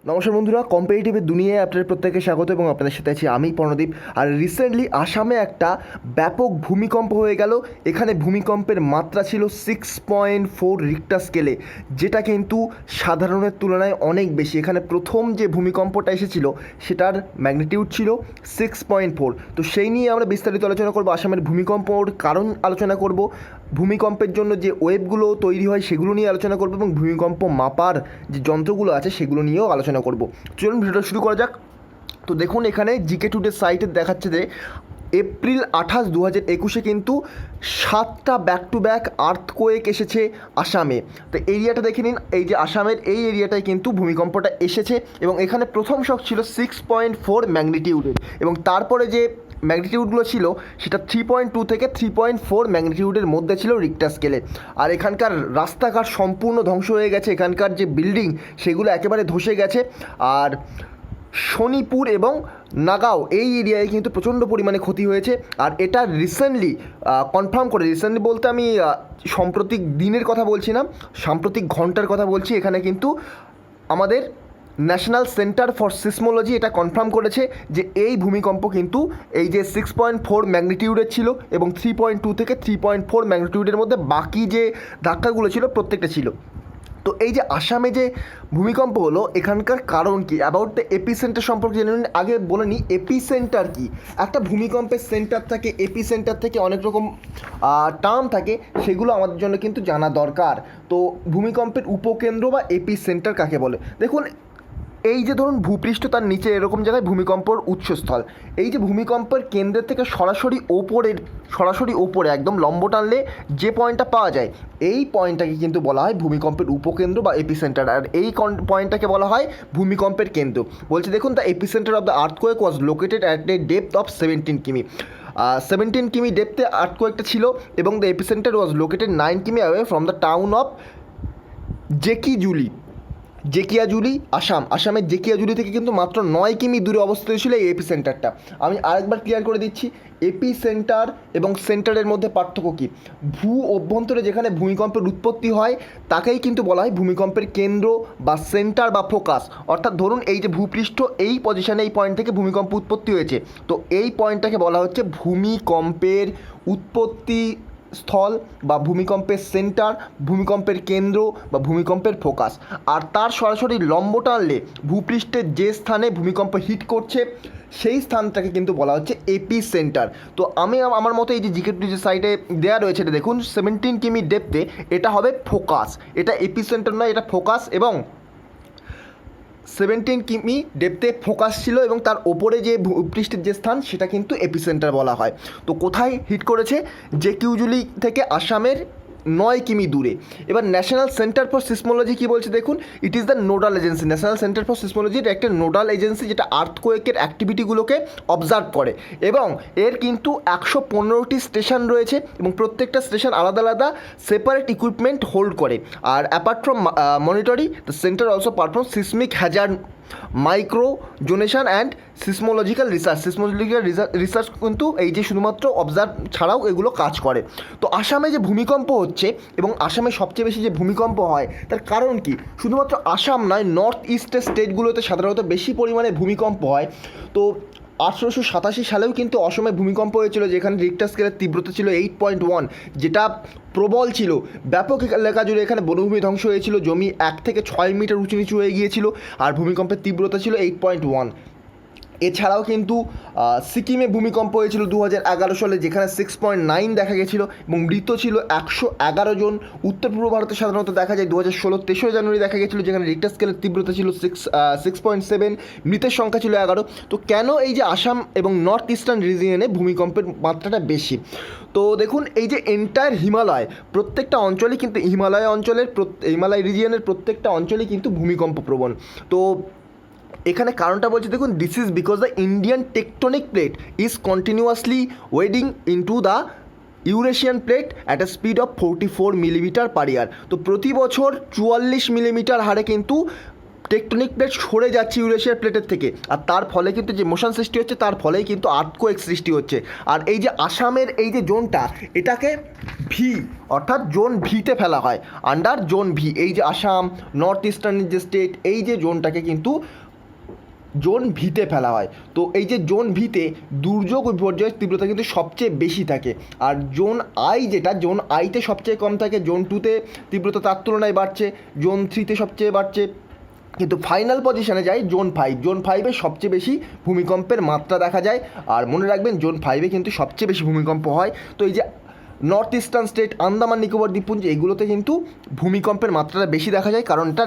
নমস্কার বন্ধুরা, কম্পিটিটিভের দুনিয়ায় আপনাদের প্রত্যেককে স্বাগত এবং আপনাদের সাথে আছি আমি প্রণদীপ। আর রিসেন্টলি আসামে একটা ব্যাপক ভূমিকম্প হয়ে গেল। এখানে ভূমিকম্পের মাত্রা ছিল 6.4 রিক্টার স্কেলে, যেটা কিন্তু সাধারণের তুলনায় অনেক বেশি। এখানে প্রথম যে ভূমিকম্পটা এসেছিল সেটার ম্যাগনিটিউড ছিল 6.4। তো সেই নিয়ে আমরা বিস্তারিত আলোচনা করব। আসামের ভূমিকম্পর কারণ আলোচনা করব, ভূমিকম্পের জন্য যে ওয়েবগুলো তৈরি হয় সেগুলো নিয়ে আলোচনা করব এবং ভূমিকম্প মাপার যে যন্ত্রগুলো আছে সেগুলো নিয়েও আলোচনা করব। চলুন ভিডিওটা শুরু করা যাক। তো দেখুন, এখানে জিকে টুডে সাইটে দেখাচ্ছে যে এপ্রিল 28, 2021 কিন্তু 7টা ব্যাক টু ব্যাক আর্থকোয়েক এসেছে আসামে। তো এরিয়াটা দেখে নিন, এই যে আসামের এই এরিয়াটায় কিন্তু ভূমিকম্পটা এসেছে এবং এখানে প্রথম শক ছিল 6.4 ম্যাগনিটিউডের এবং তারপরে যে ম্যাগনিটিউডগুলো ছিল সেটা 3.2 থেকে 3.4 ম্যাগনিটিউডের মধ্যে ছিল রিক্টার স্কেলে। আর এখানকার রাস্তাঘাট সম্পূর্ণ ধ্বংস হয়ে গেছে, এখানকার যে বিল্ডিং সেগুলো একেবারে ধসে গেছে। আর শনিপুর এবং নাগাঁও এই এরিয়ায় কিন্তু প্রচণ্ড পরিমাণে ক্ষতি হয়েছে। আর এটা রিসেন্টলি কনফার্ম করে, রিসেন্টলি বলতে আমি সাম্প্রতিক দিনের কথা বলছি না, সাম্প্রতিক ঘন্টার কথা বলছি। এখানে কিন্তু আমাদের ন্যাশনাল সেন্টার ফর সিসমোলজি এটা কনফার্ম করেছে যে এই ভূমিকম্প কিন্তু এই যে 6.4 ম্যাগনিটিউডের ছিল এবং 3.2 থেকে 3.4 ম্যাগনিটিউডের মধ্যে বাকি যে ধাক্কাগুলো ছিল প্রত্যেকটা ছিল। তো এই যে আসামে যে ভূমিকম্প হলো, এখানকার কারণ কি, অ্যাবাউট দ্য এপিসেন্টার সম্পর্কে জেনে নিন। আগে বলে নিই এপিসেন্টার কি। একটা ভূমিকম্পের সেন্টার থাকে, এপিসেন্টার থেকে অনেক রকম টার্ম থাকে, সেগুলো আমাদের জন্য কিন্তু জানা দরকার। তো ভূমিকম্পের উপকেন্দ্র বা এপিসেন্টার কাকে বলে, দেখুন এই যে ধরুন ভূপৃষ্ঠ, তার নিচে এরকম জায়গায় ভূমিকম্পর উৎসস্থল। এই যে ভূমিকম্পের কেন্দ্রের থেকে সরাসরি ওপরে একদম লম্ব টানলে যে পয়েন্টটা পাওয়া যায়, এই পয়েন্টটাকে কিন্তু বলা হয় ভূমিকম্পের উপকেন্দ্র বা এপিসেন্টার। আর এই পয়েন্টটাকে বলা হয় ভূমিকম্পের কেন্দ্র। বলছে দেখুন, the epicentre of the earthquake was located at a depth of 17 কিমি। 17 কিমি ডেপথে আর্থকোয়েকটা ছিল এবং দ্য এপিসেন্টার ওয়াজ লোকেটেড 9 কিমি away from the town of Dhekiajuli, আসামের জেকিয়াজুলি থেকে কিন্তু মাত্র 9 কিমি দূরে অবস্থিত ছিল এই এপিসেন্টারটা। আমি আরেকবার ক্লিয়ার করে দিচ্ছি, এপিসেন্টার এবং সেন্টারের মধ্যে পার্থক্য কী। অভ্যন্তরে যেখানে ভূমিকম্পের উৎপত্তি হয় তাকেই কিন্তু বলা হয় ভূমিকম্পের কেন্দ্র বা সেন্টার বা ফোকাস। অর্থাৎ ধরুন এই যে ভূপৃষ্ঠ, এই পজিশনে এই পয়েন্ট থেকে ভূমিকম্প উৎপত্তি হয়েছে, তো এই পয়েন্টটাকে বলা হচ্ছে ভূমিকম্পের উৎপত্তি স্থল বা ভূমিকম্পের সেন্টার, ভূমিকম্পের কেন্দ্র বা ভূমিকম্পের ফোকাস। আর তার সরাসরি লম্ব টানলে ভূপৃষ্ঠের যে স্থানে ভূমিকম্প হিট করছে সেই স্থানটাকে কিন্তু বলা হচ্ছে এপি সেন্টার। তো আমি আমার মতো এই যে জিকে যে সাইডে দেওয়া রয়েছে এটা দেখুন, 17 কিমি ডেপথে এটা হবে ফোকাস, এটা এপি সেন্টার নয়, এটা ফোকাস। এবং 17 কিমি ডেপথে ফোকাস ছিল এবং তার ওপরে যে ভূপৃষ্ঠের যে স্থান সেটা কিন্তু এপিসেন্টার বলা হয়। তো কোথায় হিট করেছে, জেকিয়াজুলি থেকে আসামের 9 কিমি দূরে। এবার ন্যাশনাল সেন্টার ফর সিসমোলজি কী বলছে দেখুন, it is the nodal agency. National centre for সিসমোলজির একটা নোডাল এজেন্সি যেটা আর্থকোয়েকের অ্যাক্টিভিটিগুলোকে অবজার্ভ করে এবং এর কিন্তু 115টি স্টেশন রয়েছে এবং প্রত্যেকটা স্টেশন আলাদা আলাদা সেপারেট ইকুইপমেন্ট হোল্ড করে। আর apart from monitoring, the centre also perform seismic hazard microzonation and seismological research কিন্তু এই যে শুধুমাত্র অবজার্ভ ছাড়াও এগুলো কাজ করে। তো আসামে যে ভূমিকম্প হচ্ছে এবং আসামে সবচেয়ে বেশি যে ভূমিকম্প হয় তার কারণ কি, শুধুমাত্র আসাম নয়, নর্থ ইস্টের স্টেটগুলোতে সাধারণত বেশি পরিমাণে ভূমিকম্প হয়। তো 1887 সালেও কিন্তু অসমে ভূমিকম্প হয়েছিল, যেখানে রিক্টার স্কেলের তীব্রতা ছিল 8.1, যেটা প্রবল ছিল। ব্যাপক এলাকা জুড়ে এখানে বনভূমি ধ্বংস হয়েছিল, জমি 1 থেকে 6 মিটার উঁচু নিচু হয়ে গিয়েছিল আর ভূমিকম্পের তীব্রতা ছিল 8.1। এছাড়াও কিন্তু সিকিমে ভূমিকম্প হয়েছিল 2011 সালে, যেখানে 6.9 দেখা গেছিলো এবং মৃত ছিল 111 জন। উত্তর পূর্ব ভারতে সাধারণত দেখা যায় 2016 3রা জানুয়ারি দেখা গেছিলো, যেখানে রিক্টার স্কেলের তীব্রতা ছিল 6.7, মৃতের সংখ্যা ছিল 11। তো কেন এই যে আসাম এবং নর্থ ইস্টার্ন রিজিয়নে ভূমিকম্পের মাত্রাটা বেশি, তো দেখুন এই যে এন্টায়ার হিমালয়, প্রত্যেকটা অঞ্চলই কিন্তু হিমালয় রিজিয়নের প্রত্যেকটা অঞ্চলই কিন্তু ভূমিকম্প প্রবণ। তো এখানে কারণটা বলছে দেখুন, this is because the Indian tectonic plate is continuously wedging into the Eurasian plate at a speed of 44 millimetre per year. তো প্রতি বছর 44 মিলিমিটার হারে কিন্তু টেকটনিক প্লেট সরে যাচ্ছে ইউরেশিয়ার প্লেটের থেকে, আর তার ফলে কিন্তু যে মোশন সৃষ্টি হচ্ছে তার ফলেই কিন্তু আর্থকোয়েক সৃষ্টি হচ্ছে। আর এই যে আসামের এই যে জোনটা, এটাকে ভি অর্থাৎ জোন ভিতে ফেলা হয়, আন্ডার জোন ভি। এই যে আসাম, নর্থ ইস্টার্নের যে স্টেট, এই যে জোনটাকে কিন্তু জোন ভিতে ফেলা হয়। তো এই যে জোন ভিতে দুর্যোগ বিপর্যয়ের তীব্রতা কিন্তু সবচেয়ে বেশি থাকে, আর জোন আই যেটা, জোন আইতে সবচেয়ে কম থাকে, জোন টুতে তীব্রতা তার তুলনায় বাড়ছে, জোন থ্রিতে সবচেয়ে বাড়ছে, কিন্তু ফাইনাল পজিশনে যায় জোন ফাইভ। জোন ফাইভে সবচেয়ে বেশি ভূমিকম্পের মাত্রা দেখা যায়। আর মনে রাখবেন জোন ফাইভে কিন্তু সবচেয়ে বেশি ভূমিকম্প হয়। তো এই যে north eastern state, Andaman Nicobar দ্বীপপুঞ্জ, এগুলোতে কিন্তু ভূমিকম্পের মাত্রাটা বেশি দেখা যায়, কারণ এটা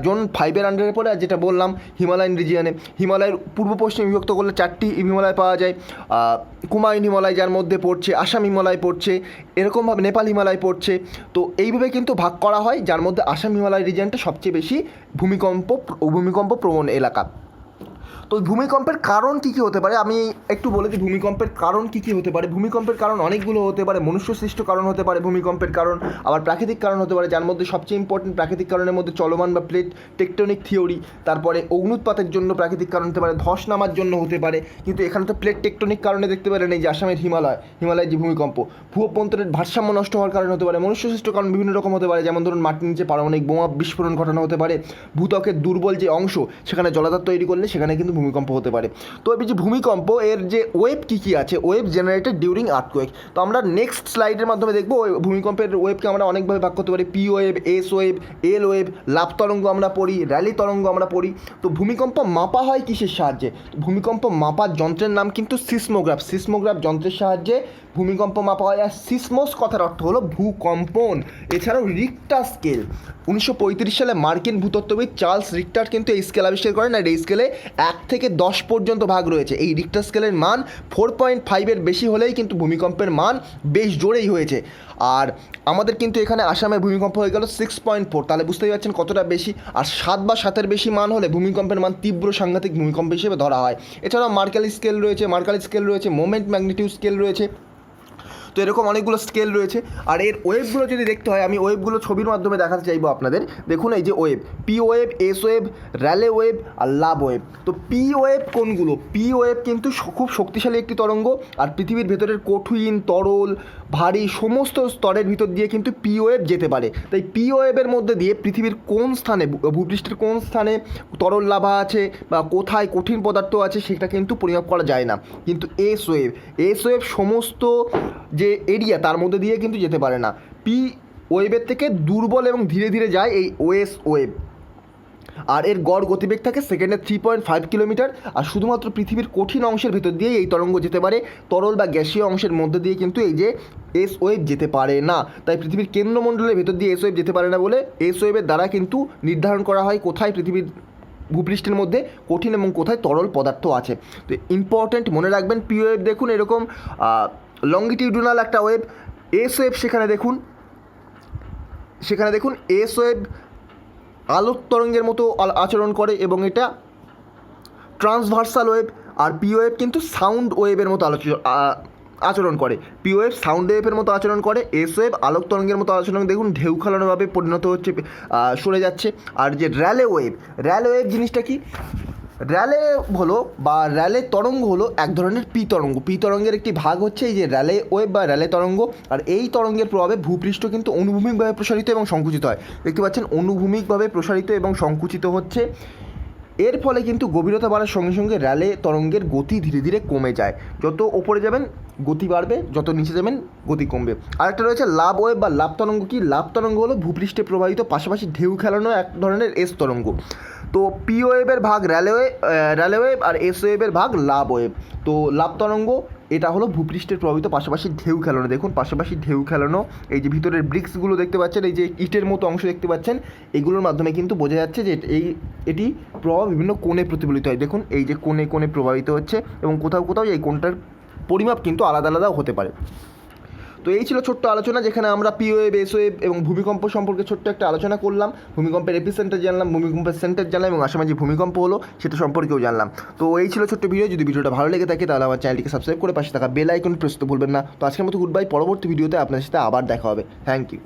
জোন ফাইভের আন্ডারে পড়ে। আর যেটা বললাম হিমালয়ান রিজিয়নে, হিমালয়ের পূর্ব পশ্চিম বিভক্ত করলে 4টি হিমালয় পাওয়া যায়। কুমায়ুন হিমালয় যার মধ্যে পড়ছে, আসাম হিমালয় পড়ছে, এরকমভাবে নেপাল হিমালয় পড়ছে। তো এইভাবে কিন্তু ভাগ করা হয়, যার মধ্যে আসাম হিমালয় রিজিয়নটা সবচেয়ে বেশি ভূমিকম্প প্রবণ এলাকা। তো ভূমিকম্পের কারণ কী কী হতে পারে আমি একটু বলে দিই। ভূমিকম্পের কারণ কী কী হতে পারে? ভূমিকম্পের কারণ অনেকগুলো হতে পারে। মনুষ্যসৃষ্ট কারণ হতে পারে ভূমিকম্পের কারণ, আবার প্রাকৃতিক কারণ হতে পারে, যার মধ্যে সবচেয়ে ইম্পর্টেন্ট প্রাকৃতিক কারণের মধ্যে চলমান বা প্লেট টেকটনিক থিওরি, তারপরে অগ্নুৎপাতের জন্য প্রাকৃতিক কারণ হতে পারে, ধস নামার জন্য হতে পারে। কিন্তু এখানে তো প্লেট টেকটনিক কারণে দেখতে পারেন এই যে আসামের হিমালয়ের যে ভূমিকম্প, ভূঅভ্যন্তরের ভারসাম্য নষ্ট হওয়ার কারণে হতে পারে। মনুষ্যসৃষ্ট কারণ বিভিন্ন রকম হতে পারে, যেমন ধরুন মাটির নিচে পারমাণবিক বোমা বিস্ফোরণ ঘটানো হতে পারে, ভূত্বকের দুর্বল যে অংশ সেখানে জলাধার তৈরি করলে সেখানে কিন্তু ভূমিকম্প হতে পারে। তো এই যে ভূমিকম্প এর যে ওয়েভ কী কী আছে, ওয়েভ জেনারেটেড ডিউরিং আর্থকোয়েক। তো আমরা নেক্সট স্লাইডের মাধ্যমে দেখবো ভূমিকম্পের ওয়েভকে আমরা অনেকভাবে ভাগ করতে পারি। পি ওয়েভ, এস ওয়েভ, এল ওয়েভ, লাভ তরঙ্গ আমরা পড়ি, র্যালি তরঙ্গ আমরা পড়ি। তো ভূমিকম্প মাপা হয় কিসের সাহায্যে? ভূমিকম্প মাপার যন্ত্রের নাম কিন্তু সিসমোগ্রাফ। সিসমোগ্রাফ যন্ত্রের সাহায্যে ভূমিকম্প মাপা হয়। আর সিসমোস কথার অর্থ হলো ভূকম্পন। এছাড়াও রিক্টার স্কেল, 1935 সালে মার্কিন ভূতত্ত্ববিদ চার্লস রিক্টার কিন্তু এই স্কেল আবিষ্কার করেন। আর এই স্কেলে 1 থেকে 10 পর্যন্ত ভাগ রয়েছে। এই রিক্টার স্কেলের মান 4.5-এর বেশি হলেই কিন্তু ভূমিকম্পের মান বেশ জোরেই হয়েছে। আর আমাদের কিন্তু এখানে আসামে ভূমিকম্প হয়ে গেল 6.4, তাহলে বুঝতেই পারছেন কতটা বেশি। আর 7 বা 7-এর বেশি মান হলে ভূমিকম্পের মান তীব্র সাংঘাতিক ভূমিকম্প হিসেবে ধরা হয়। এছাড়াও মার্কালি স্কেল রয়েছে, মোমেন্ট ম্যাগনিটিউড স্কেল রয়েছে। তো এরকম অনেকগুলো স্কেল রয়েছে। আর এর ওয়েভগুলো যদি দেখতে হয়, আমি ওয়েভগুলো ছবির মাধ্যমে দেখাতে চাইবো আপনাদের। দেখুন এই যে wave, P wave, S wave, Rayleigh wave আর লাভ ওয়েভ। তো পি ওয়েভ কোনগুলো? পি ওয়েভ কিন্তু খুব শক্তিশালী একটি তরঙ্গ। আর পৃথিবীর ভেতরের কঠিন, তরল, ভারী সমস্ত স্তরের ভিতর দিয়ে কিন্তু পি ওয়েভ যেতে পারে। তাই পি ওয়েভের মধ্যে দিয়ে পৃথিবীর কোন স্থানে, ভূপৃষ্ঠের কোন স্থানে তরল লাভা আছে বা কোথায় কঠিন পদার্থ আছে সেটা কিন্তু পরিমাপ করা যায় না। কিন্তু এস ওয়েভ সমস্ত যে এরিয়া তার মধ্যে দিয়ে কিন্তু যেতে পারে না। পি ওয়েভের থেকে দুর্বল এবং ধীরে ধীরে যায় এই ওএস ওয়েভ। আর এর গড় গতিবেগ থাকে সেকেন্ডে 3.5 কিলোমিটার। আর শুধুমাত্র পৃথিবীর কঠিন অংশের ভেতর দিয়ে এই তরঙ্গ যেতে পারে, তরল বা গ্যাসীয় অংশের মধ্যে দিয়ে কিন্তু এই যে এস ওয়েভ যেতে পারে না। তাই পৃথিবীর কেন্দ্রমণ্ডলের ভেতর দিয়ে এস ওয়েভ যেতে পারে না বলে এস ওয়েভের দ্বারা কিন্তু নির্ধারণ করা হয় কোথায় পৃথিবীর ভূপৃষ্ঠের মধ্যে কঠিন এবং কোথায় তরল পদার্থ আছে। তো ইম্পর্ট্যান্ট মনে রাখবেন। পি ওয়েভ দেখুন এরকম লংগিটিউডনাল একটা ওয়েভ। এস ওয়েভ সেখানে দেখুন এস ওয়েভ আলোক তরঙ্গের মতো আচরণ করে এবং এটা ট্রান্সভার্সাল ওয়েভ। আর পি ওয়েভ কিন্তু সাউন্ড ওয়েভের মতো আচরণ করে। পি ওয়েভ সাউন্ড ওয়েভের মতো আচরণ করে, এস ওয়েভ আলোক তরঙ্গের মতো আচরণ। দেখুন ঢেউ খেলানোভাবে পরিণত হচ্ছে, সরে যাচ্ছে। আর যে র্যালে ওয়েভ জিনিসটা কি? র্যালে হলো বা র্যালে তরঙ্গ হলো এক ধরনের পি তরঙ্গের একটি ভাগ হচ্ছে এই যে র্যালে ওয়েভ বা র্যালে তরঙ্গ। আর এই তরঙ্গের প্রভাবে ভূপৃষ্ঠ কিন্তু অনুভূমিকভাবে প্রসারিত এবং সংকুচিত হয়। দেখতে পাচ্ছেন অনুভূমিকভাবে প্রসারিত এবং সংকুচিত হচ্ছে। এর ফলে কিন্তু গভীরতা বাড়ার সঙ্গে সঙ্গে র্যালে তরঙ্গের গতি ধীরে ধীরে কমে যায়। যত ওপরে যাবেন গতি বাড়বে, যত নিচে যাবেন গতি কমবে। আরেকটা রয়েছে লাভ ওয়েভ বা লাভ তরঙ্গ। কি লাভ তরঙ্গ হলো ভূপৃষ্ঠে প্রবাহিত পাশাপাশি ঢেউ খেলানো এক ধরনের এস তরঙ্গ। তো পি ওয়েভের ভাগ র্যালে ওয়েভ আর এস ওয়েভের ভাগ লাভ ওয়েভ। তো লাভ তরঙ্গ এটা হলো ভূপৃষ্ঠের প্রভাবিত পাশাপাশি ঢেউ খেলানো। দেখুন পাশাপাশি ঢেউ খেলানো, এই যে ভিতরের ব্রিক্সগুলো দেখতে পাচ্ছেন, এই যে ইটের মতো অংশ দেখতে পাচ্ছেন, এগুলোর মাধ্যমে কিন্তু বোঝা যাচ্ছে যে এটি প্রভাব বিভিন্ন কোণে প্রতিফলিত হয়। দেখুন এই যে কোণে কোণে প্রভাবিত হচ্ছে এবং কোথাও কোথাও এই কোণটার পরিমাপ কিন্তু আলাদা আলাদাও হতে পারে। তো এই ছিল ছোট্ট আলোচনা, যেখানে আমরা পি ওয়েভ, এস ওয়েভ এবং ভূমিকম্প সম্পর্কে ছোট্ট একটা আলোচনা করলাম। ভূমিকম্পের এপিসেন্টার জানলাম, ভূমিকম্পের সেন্টার জানলাম এবং আসামে যে ভূমিকম্প হলো সেটা সম্পর্কেও জানলাম। তো এই ছিল ছোট্ট ভিডিও। যদি ভিডিওটা ভালো লেগে থাকে তাহলে আমার চ্যানেলটিকে সাবস্ক্রাইব করে পাশে থাকা বেল আইকন প্রেস করতে ভুলবেন না। তো আজকের মতো গুড বাই। পরবর্তী ভিডিওতে আপনার সাথে আবার দেখা হবে। Thank you.